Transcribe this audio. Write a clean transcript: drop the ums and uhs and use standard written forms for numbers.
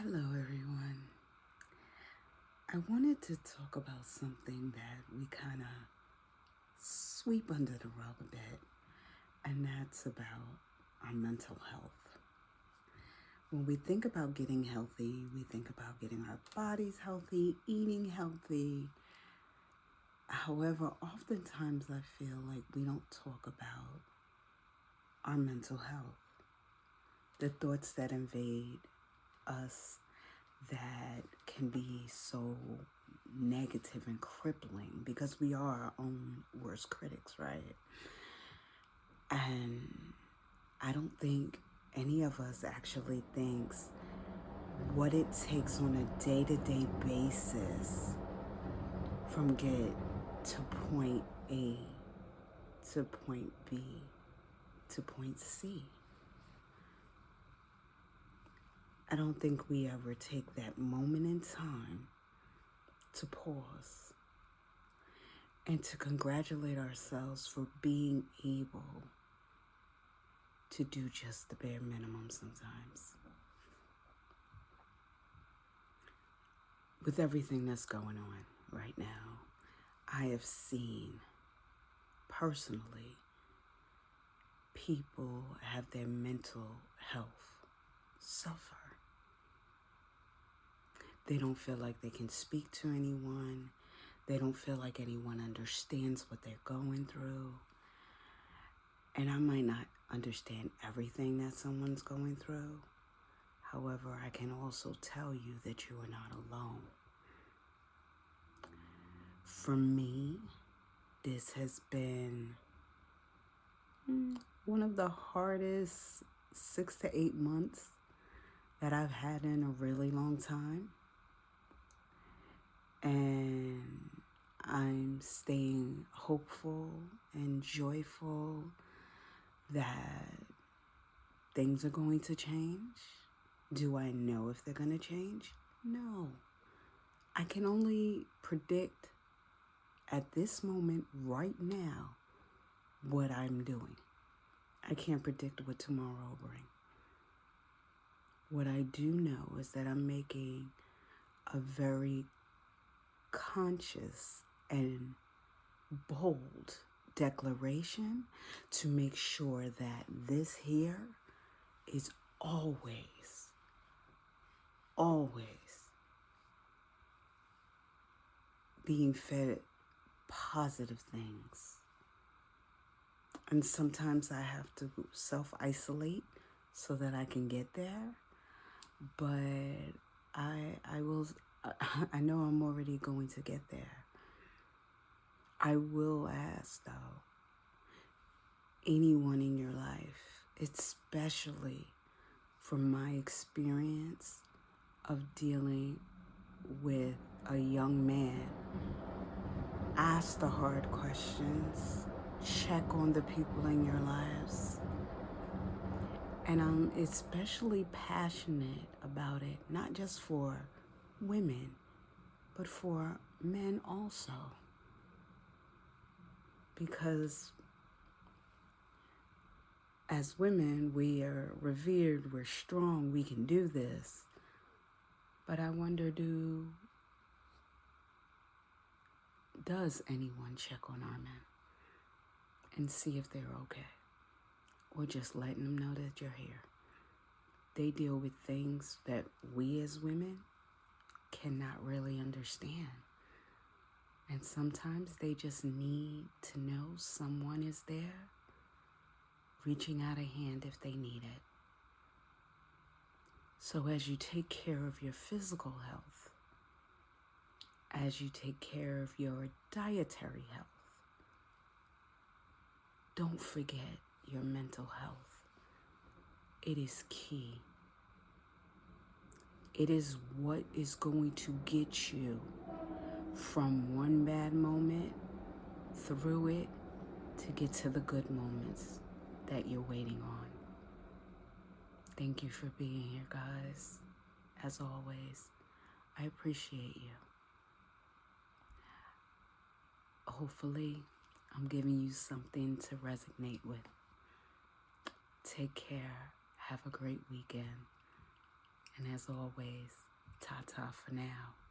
Hello, everyone. I wanted to talk about something that we kind of sweep under the rug a bit, and that's about our mental health. When we think about getting healthy, we think about getting our bodies healthy, eating healthy. However, oftentimes I feel like we don't talk about our mental health, the thoughts that invade us that can be so negative and crippling because we are our own worst critics, right? And I don't think any of us actually thinks what it takes on a day-to-day basis from get to point A to point B to point C. I don't think we ever take that moment in time to pause and to congratulate ourselves for being able to do just the bare minimum sometimes. With everything that's going on right now, I have seen personally people have their mental health suffer. They don't feel like they can speak to anyone. They don't feel like anyone understands what they're going through. And I might not understand everything that someone's going through. However, I can also tell you that you are not alone. For me, this has been one of the hardest 6 to 8 months that I've had in a really long time. And I'm staying hopeful and joyful that things are going to change. Do I know if they're going to change? No. I can only predict at this moment right now what I'm doing. I can't predict what tomorrow will bring. What I do know is that I'm making a very conscious and bold declaration to make sure that this here is always being fed positive things. And sometimes I have to self-isolate so that I can get there. But I will, I know I'm already going to get there. I will ask though, anyone in your life, especially from my experience of dealing with a young man, ask the hard questions, check on the people in your lives. And I'm especially passionate about it, not just for women, but for men also. Because as women, we are revered, we're strong, we can do this. But I wonder, does anyone check on our men and see if they're okay? Or just letting them know that you're here? They deal with things that we as women cannot really understand. And sometimes they just need to know someone is there, reaching out a hand if they need it. So as you take care of your physical health, as you take care of your dietary health, don't forget your mental health. It is key. It is what is going to get you from one bad moment through it to get to the good moments that you're waiting on. Thank you for being here, guys. As always, I appreciate you. Hopefully, I'm giving you something to resonate with. Take care. Have a great weekend. And as always, ta-ta for now.